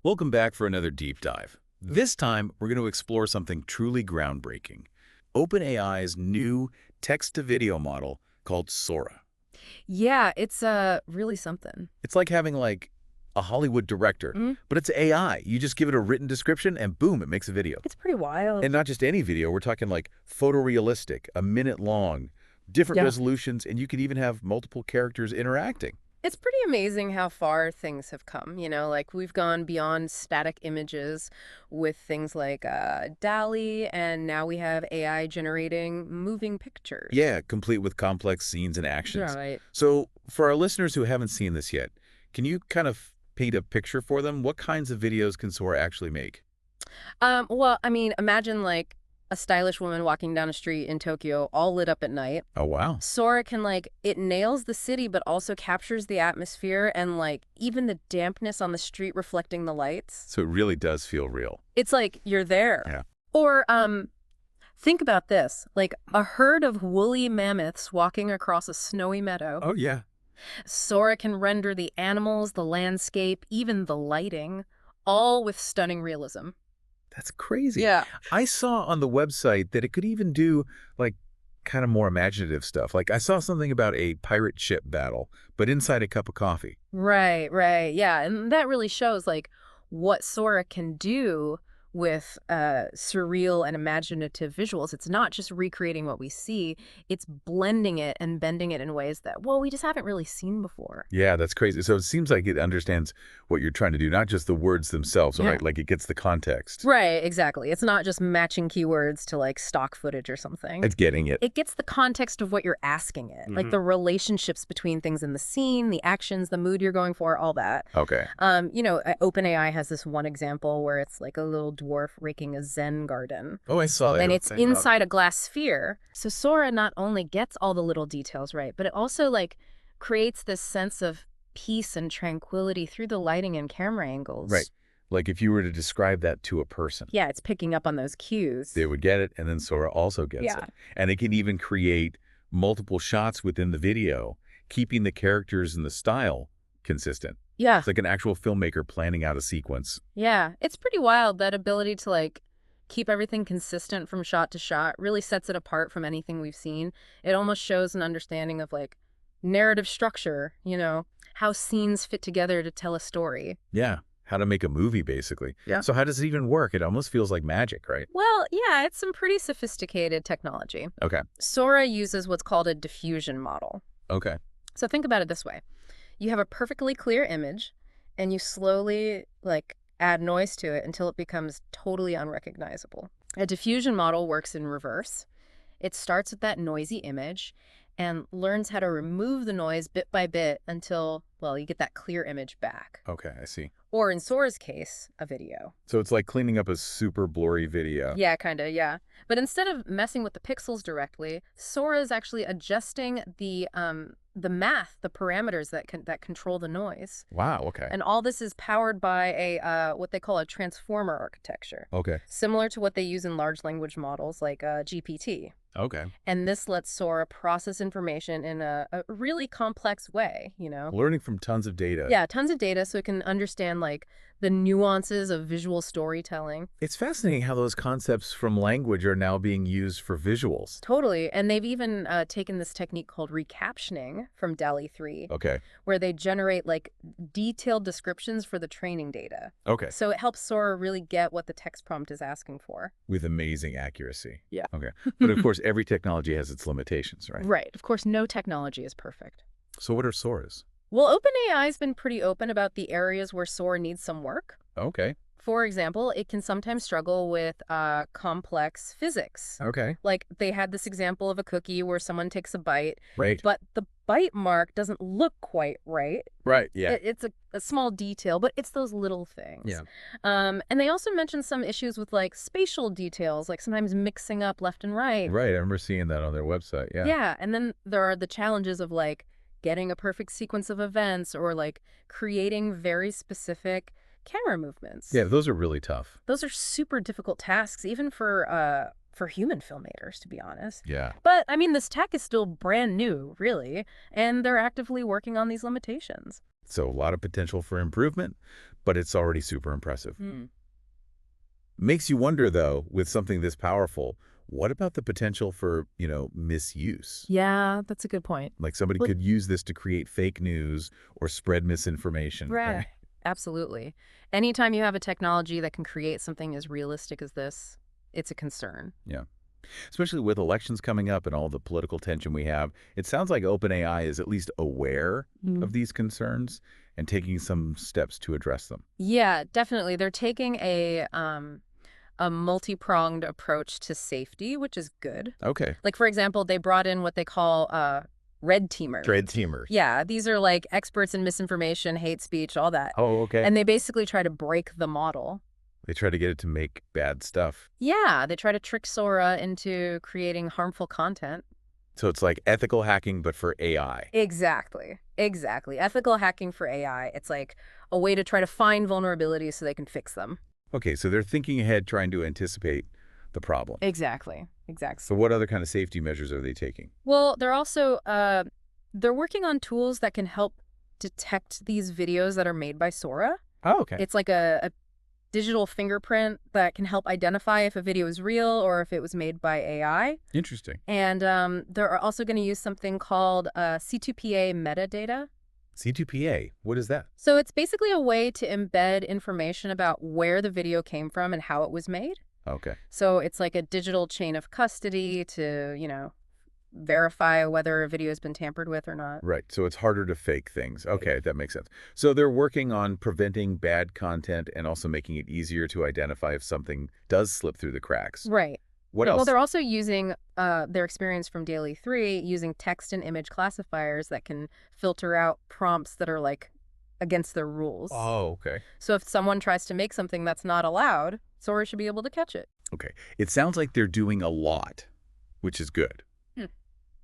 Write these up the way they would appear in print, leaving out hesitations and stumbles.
Welcome back for another deep dive. This time, we're going to explore something truly groundbreaking. OpenAI's new text-to-video model called Sora. Yeah, it's really something. It's like having a Hollywood director, Mhm. but it's AI. You just give it a written description and boom, it makes a video. It's pretty wild. And not just any video, we're talking like photorealistic, a minute long, different Yeah. resolutions, and you can even have multiple characters interacting. It's pretty amazing how far things have come, like we've gone beyond static images with things like DALL-E, and now we have AI generating moving pictures. Yeah, complete with complex scenes and actions. Right. So for our listeners who haven't seen this yet, can you kind of paint a picture for them? What kinds of videos can Sora actually make? Well, I mean, imagine like a stylish woman walking down a street in Tokyo all lit up at night. Oh, wow. Sora can it nails the city, but also captures the atmosphere and even the dampness on the street reflecting the lights. So it really does feel real. It's like you're there. Yeah. Or think about this, like a herd of woolly mammoths walking across a snowy meadow. Oh, yeah. Sora can render the animals, the landscape, even the lighting, all with stunning realism. That's crazy. Yeah. I saw on the website that it could even do kind of more imaginative stuff. Like I saw something about a pirate ship battle, but inside a cup of coffee. Right, right. Yeah, and that really shows what Sora can do with surreal and imaginative visuals. It's not just recreating what we see, it's blending it and bending it in ways that, well, we just haven't really seen before. Yeah, that's crazy. So it seems like it understands what you're trying to do, not just the words themselves, Yeah. right? Like it gets the context. Right, exactly. It's not just matching keywords to stock footage or something. It's getting it. It gets the context of what you're asking it, like the relationships between things in the scene, the actions, the mood you're going for, all that. Okay. OpenAI has this one example where it's like a little dwarf raking a Zen garden. Oh, I saw that. And it's inside a glass sphere. So Sora not only gets all the little details right, but it also creates this sense of peace and tranquility through the lighting and camera angles. Right. Like if you were to describe that to a person, Yeah, it's picking up on those cues. they would get it, and then Sora also gets Yeah. it. And it can even create multiple shots within the video, keeping the characters and the style consistent. Yeah. It's like an actual filmmaker planning out a sequence. Yeah, it's pretty wild. That ability to keep everything consistent from shot to shot really sets it apart from anything we've seen. It almost shows an understanding of narrative structure, how scenes fit together to tell a story. Yeah. How to make a movie, basically. Yeah. So how does it even work? It almost feels like magic, right? Well, yeah, it's some pretty sophisticated technology. Okay. Sora uses what's called a diffusion model. Okay. So think about it this way. You have a perfectly clear image, and you slowly add noise to it until it becomes totally unrecognizable. A diffusion model works in reverse. It starts with that noisy image and learns how to remove the noise bit by bit until, well, you get that clear image back. Okay, I see. Or in Sora's case, a video. So it's like cleaning up a super blurry video. Yeah, kind of, yeah. But instead of messing with the pixels directly, Sora is actually adjusting the math, the parameters that control the noise. Wow, okay. And all this is powered by a what they call a transformer architecture, Okay. similar to what they use in large language models like GPT. Okay. And this lets Sora process information in a really complex way, Learning from tons of data. Yeah, tons of data so it can understand the nuances of visual storytelling. It's fascinating how those concepts from language are now being used for visuals. Totally. And they've even taken this technique called recaptioning from DALL-E 3, Okay. where they generate detailed descriptions for the training data. Okay. So it helps Sora really get what the text prompt is asking for. With amazing accuracy. Yeah. Okay. But of course, every technology has its limitations, right? Right. Of course, no technology is perfect. So what are Sora's? Well, OpenAI's been pretty open about the areas where Sora needs some work. Okay. For example, it can sometimes struggle with complex physics. Okay. Like they had this example of a cookie where someone takes a bite, Right. but the bite mark doesn't look quite right. Right. Yeah. It's a small detail, but it's those little things. Yeah. And they also mentioned some issues with spatial details, sometimes mixing up left and right. Right. I remember seeing that on their website. Yeah. Yeah. And then there are the challenges of getting a perfect sequence of events or creating very specific camera movements. Yeah. Those are really tough. Those are super difficult tasks, even for for human filmmakers, to be honest. Yeah. But, I mean, this tech is still brand new, really, and they're actively working on these limitations. So a lot of potential for improvement, but it's already super impressive. Makes you wonder, though, with something this powerful, what about the potential for, misuse? Yeah, that's a good point. Like somebody Well, could use this to create fake news or spread misinformation, right? Absolutely. Anytime you have a technology that can create something as realistic as this, it's a concern. Yeah. Especially with elections coming up and all the political tension we have, it sounds like OpenAI is at least aware of these concerns and taking some steps to address them. Yeah, definitely. They're taking a multi-pronged approach to safety, which is good. Okay. Like, for example, they brought in what they call red teamers. Trade teamers. Yeah, these are like experts in misinformation, hate speech, all that. Oh, okay. And they basically try to break the model. They try to get it to make bad stuff. Yeah, they try to trick Sora into creating harmful content. So it's like ethical hacking, but for AI. Exactly. Exactly. Ethical hacking for AI. It's like a way to try to find vulnerabilities so they can fix them. Okay, so they're thinking ahead, trying to anticipate the problem. Exactly. Exactly. So what other kind of safety measures are they taking? Well, they're also they're working on tools that can help detect these videos that are made by Sora. Oh, okay. It's like a digital fingerprint that can help identify if a video is real or if it was made by AI. Interesting. And they're also going to use something called C2PA metadata. C2PA, what is that? So it's basically a way to embed information about where the video came from and how it was made. Okay. So it's like a digital chain of custody to, verify whether a video has been tampered with or not. Right, so it's harder to fake things. Okay, that makes sense. So they're working on preventing bad content and also making it easier to identify if something does slip through the cracks. Right. What Well, else? they're also using their experience from Daily 3, using text and image classifiers that can filter out prompts that are like against their rules. Oh, okay. So if someone tries to make something that's not allowed, Sora should be able to catch it. Okay. It sounds like they're doing a lot, which is good.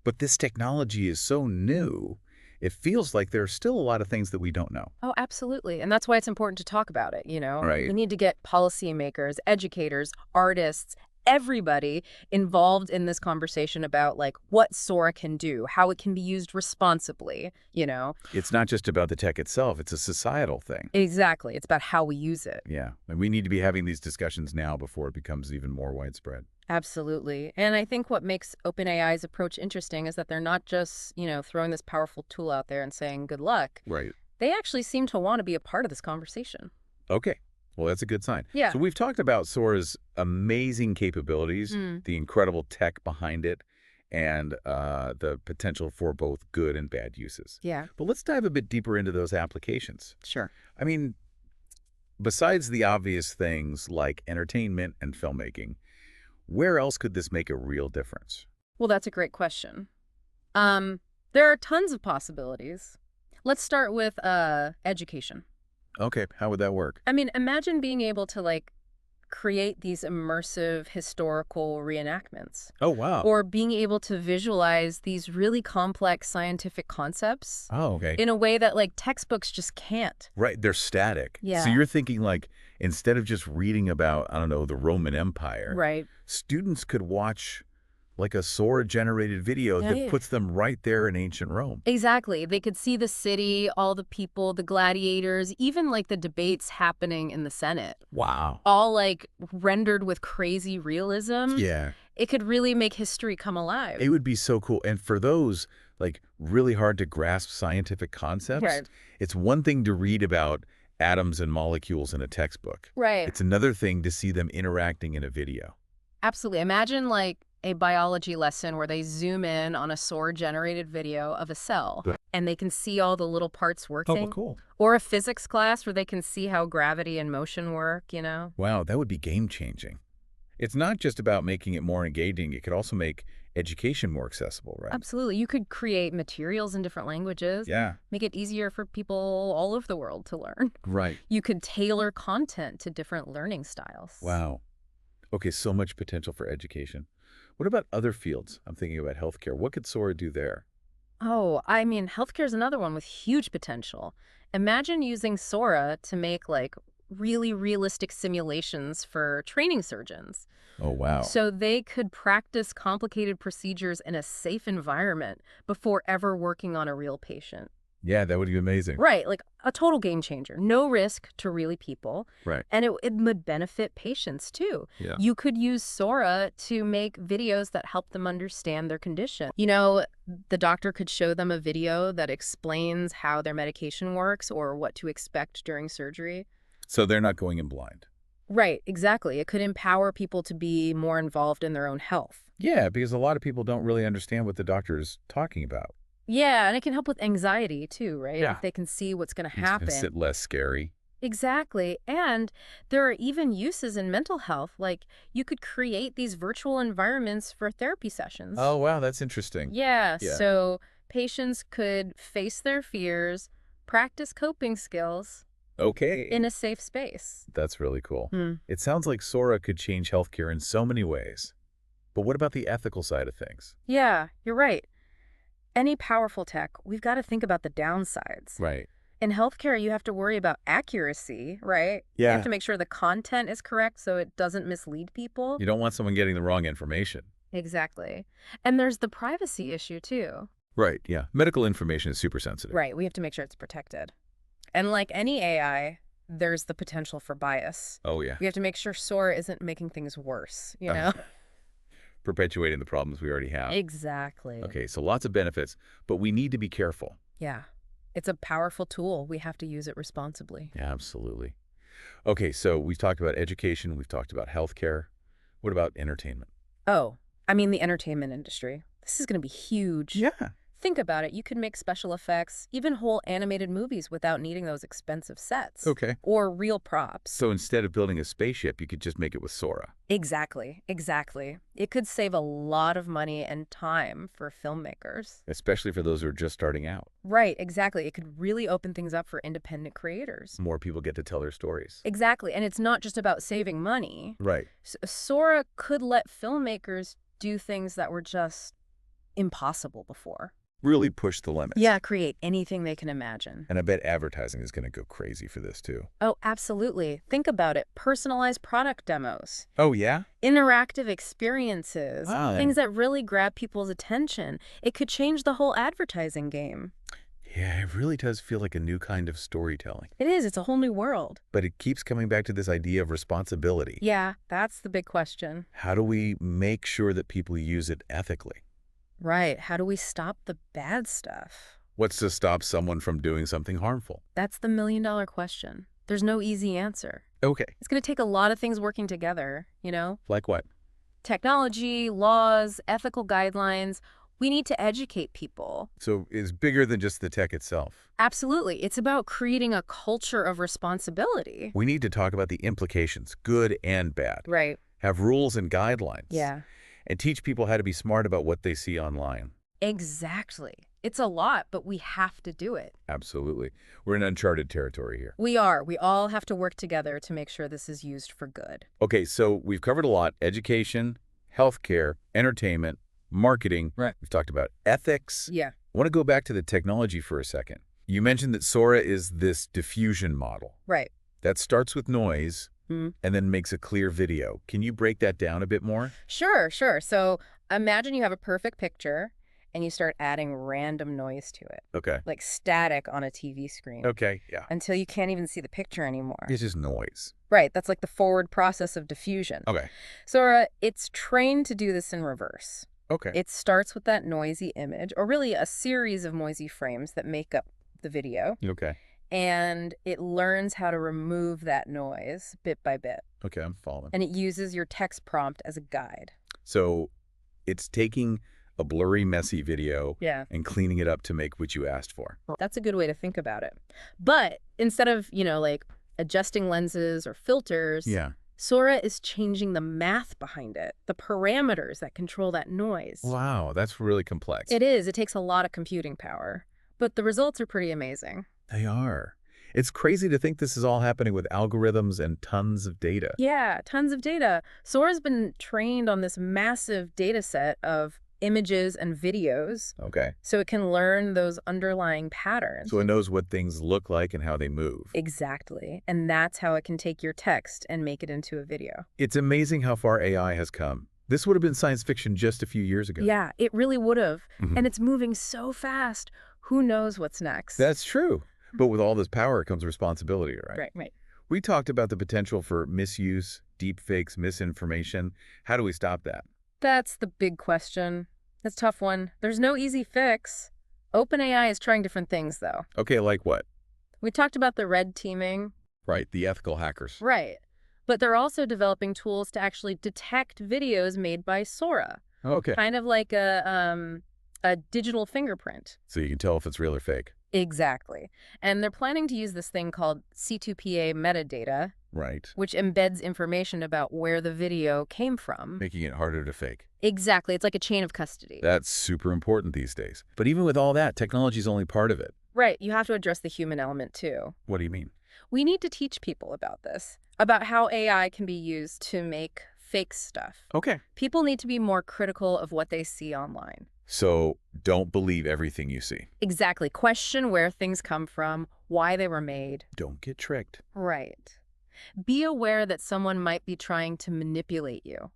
But this technology is so new, it feels like there are still a lot of things that we don't know. Oh, absolutely. And that's why it's important to talk about it. Right. We need to get policymakers, educators, artists, everybody involved in this conversation about like what Sora can do, how it can be used responsibly. It's not just about the tech itself, it's a societal thing. Exactly. It's about how we use it. Yeah, and we need to be having these discussions now before it becomes even more widespread. Absolutely. And I think what makes OpenAI's approach interesting is that they're not just, throwing this powerful tool out there and saying good luck. Right. They actually seem to want to be a part of this conversation. Okay. Well, that's a good sign. Yeah. So we've talked about Sora's amazing capabilities, the incredible tech behind it, and the potential for both good and bad uses. Yeah. But let's dive a bit deeper into those applications. Sure. I mean, besides the obvious things like entertainment and filmmaking, where else could this make a real difference? Well, that's a great question. There are tons of possibilities. Let's start with education. Okay, how would that work? I mean, imagine being able to like create these immersive historical reenactments. Oh, wow. Or being able to visualize these really complex scientific concepts Oh, okay. in a way that like textbooks just can't. Right, they're static. Yeah. So you're thinking like instead of just reading about, I don't know, the Roman Empire, Right. students could watch like a Sora-generated video that Yeah. puts them right there in ancient Rome. Exactly. They could see the city, all the people, the gladiators, even like the debates happening in the Senate, Wow. all like rendered with crazy realism. Yeah. It could really make history come alive. It would be so cool. And for those like really hard to grasp scientific concepts, Right. it's one thing to read about atoms and molecules in a textbook. Right. It's another thing to see them interacting in a video. Absolutely. Imagine like a biology lesson where they zoom in on a Sora-generated video of a cell and they can see all the little parts working. Cool. Or a physics class where they can see how gravity and motion work. Wow, that would be game-changing. It's not just about making it more engaging. It could also make education more accessible, right? Absolutely. You could create materials in different languages. Yeah. Make it easier for people all over the world to learn. Right. You could tailor content to different learning styles. Wow. Okay, so much potential for education. What about other fields? I'm thinking about healthcare. What could Sora do there? Oh, I mean, healthcare is another one with huge potential. Imagine using Sora to make like really realistic simulations for training surgeons. Oh, wow. So they could practice complicated procedures in a safe environment before ever working on a real patient. Yeah, that would be amazing. Right, like a total game changer. No risk to really people. Right. And it would benefit patients too. Yeah. You could use Sora to make videos that help them understand their condition. You know, the doctor could show them a video that explains how their medication works or what to expect during surgery. So they're not going in blind. Right, exactly. It could empower people to be more involved in their own health. Yeah, because a lot of people don't really understand what the doctor's talking about. Yeah, and it can help with anxiety too, right? Yeah. If they can see what's going to Makes happen. it less scary. Exactly. And there are even uses in mental health. Like you could create these virtual environments for therapy sessions. Oh, wow, that's interesting. Yeah, Yeah. so patients could face their fears, practice coping skills Okay. in a safe space. That's really cool. Hmm. It sounds like Sora could change healthcare in so many ways. But what about the ethical side of things? Yeah, you're right. Any powerful tech, we've got to think about the downsides. Right. In healthcare, you have to worry about accuracy, right? You Yeah. have to make sure the content is correct so it doesn't mislead people. You don't want someone getting the wrong information. Exactly. And there's the privacy issue, too. Right, yeah. Medical information is super sensitive. Right, we have to make sure it's protected. And like any AI, there's the potential for bias. Oh, yeah. We have to make sure Sora isn't making things worse, you know? Perpetuating the problems we already have. Exactly. Okay, so lots of benefits, but we need to be careful. Yeah. It's a powerful tool. We have to use it responsibly. Yeah, absolutely. Okay, so we've talked about education, we've talked about healthcare. What about entertainment? Oh, I mean the entertainment industry. This is going to be huge. Yeah. Think about it. You could make special effects, even whole animated movies without needing those expensive sets. Okay. Or real props. So instead of building a spaceship, you could just make it with Sora. Exactly. Exactly. It could save a lot of money and time for filmmakers. Especially for those who are just starting out. Right, exactly. It could really open things up for independent creators. More people get to tell their stories. Exactly. And it's not just about saving money. Right. Sora could let filmmakers do things that were just impossible before. Really push the limits. Yeah, create anything they can imagine. And I bet advertising is going to go crazy for this too. Oh, absolutely. Think about it. Personalized product demos, Oh, yeah? interactive experiences, Wow. things that really grab people's attention. It could change the whole advertising game. Yeah, it really does feel like a new kind of storytelling. It is. It's a whole new world. But it keeps coming back to this idea of responsibility. Yeah, that's the big question. How do we make sure that people use it ethically? Right. How do we stop the bad stuff? What's to stop someone from doing something harmful? That's the million-dollar question. There's no easy answer. Okay. It's going to take a lot of things working together, you know? Like what? Technology, laws, ethical guidelines. We need to educate people. So it's bigger than just the tech itself. Absolutely. It's about creating a culture of responsibility. We need to talk about the implications, good and bad. Right. Have rules and guidelines. Yeah. And teach people how to be smart about what they see online. Exactly. It's a lot, but we have to do it. Absolutely. We're in uncharted territory here. We are. We all have to work together to make sure this is used for good. Okay, so we've covered a lot. Education, healthcare, entertainment, marketing. Right. We've talked about ethics. Yeah. I want to go back to the technology for a second. You mentioned that Sora is this diffusion model. Right. That starts with noise Mhm. and then makes a clear video. Can you break that down a bit more? Sure, sure. So imagine you have a perfect picture and you start adding random noise to it, Okay. like static on a TV screen, Okay, yeah. until you can't even see the picture anymore. It's just noise. Right. That's like the forward process of diffusion. Okay. Sora, it's trained to do this in reverse. Okay. It starts with that noisy image, or really a series of noisy frames that make up the video, Okay. and it learns how to remove that noise bit by bit. Okay, I'm following. And it uses your text prompt as a guide. So it's taking a blurry, messy video Yeah. and cleaning it up to make what you asked for. That's a good way to think about it. But instead of, like adjusting lenses or filters, Yeah. Sora is changing the math behind it, the parameters that control that noise. Wow, that's really complex. It is. It takes a lot of computing power. But the results are pretty amazing. They are. It's crazy to think this is all happening with algorithms and tons of data. Yeah, tons of data. Sora's been trained on this massive data set of images and videos Okay. so it can learn those underlying patterns. So it knows what things look like and how they move. Exactly. And that's how it can take your text and make it into a video. It's amazing how far AI has come. This would have been science fiction just a few years ago. Yeah, it really would have. Mhm. And it's moving so fast. Who knows what's next? That's true. But with all this power comes responsibility, right? Right, right. We talked about the potential for misuse, deepfakes, misinformation. How do we stop that? That's the big question. That's a tough one. There's no easy fix. OpenAI is trying different things, though. Okay, like what? We talked about the red teaming. Right, the ethical hackers. Right. But they're also developing tools to actually detect videos made by Sora. Okay. Kind of like a digital fingerprint. So you can tell if it's real or fake. Exactly. And they're planning to use this thing called C2PA metadata, Right. which embeds information about where the video came from. Making it harder to fake. Exactly. It's like a chain of custody. That's super important these days. But even with all that, technology is only part of it. Right. You have to address the human element, too. What do you mean? We need to teach people about this, about how AI can be used to make fake stuff. Okay. People need to be more critical of what they see online. So don't believe everything you see. Exactly. Question where things come from, why they were made. Don't get tricked. Right. Be aware that someone might be trying to manipulate you.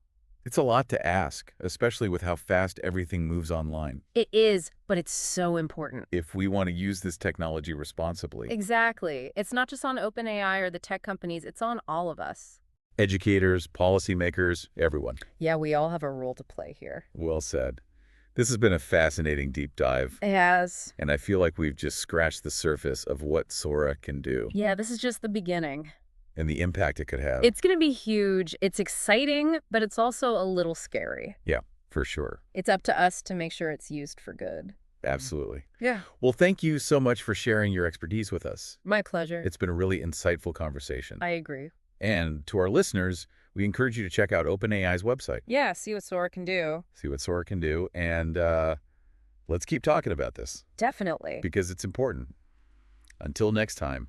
It's a lot to ask, especially with how fast everything moves online. It is, but it's so important. If we want to use this technology responsibly. Exactly. It's not just on OpenAI or the tech companies, it's on all of us. Educators, policymakers, everyone. Yeah, we all have a role to play here. Well said. This has been a fascinating deep dive. It has. And I feel like we've just scratched the surface of what Sora can do Yeah, this is just the beginning. and the impact it could have. It's going to be huge. It's exciting, but it's also a little scary. Yeah, for sure. It's up to us to make sure it's used for good. Absolutely. Yeah. Well, thank you so much for sharing your expertise with us. My pleasure. It's been a really insightful conversation. I agree. And to our listeners, we encourage you to check out OpenAI's website, Yeah, see what Sora can do. see what Sora can do, and let's keep talking about this Definitely. because it's important. Until next time.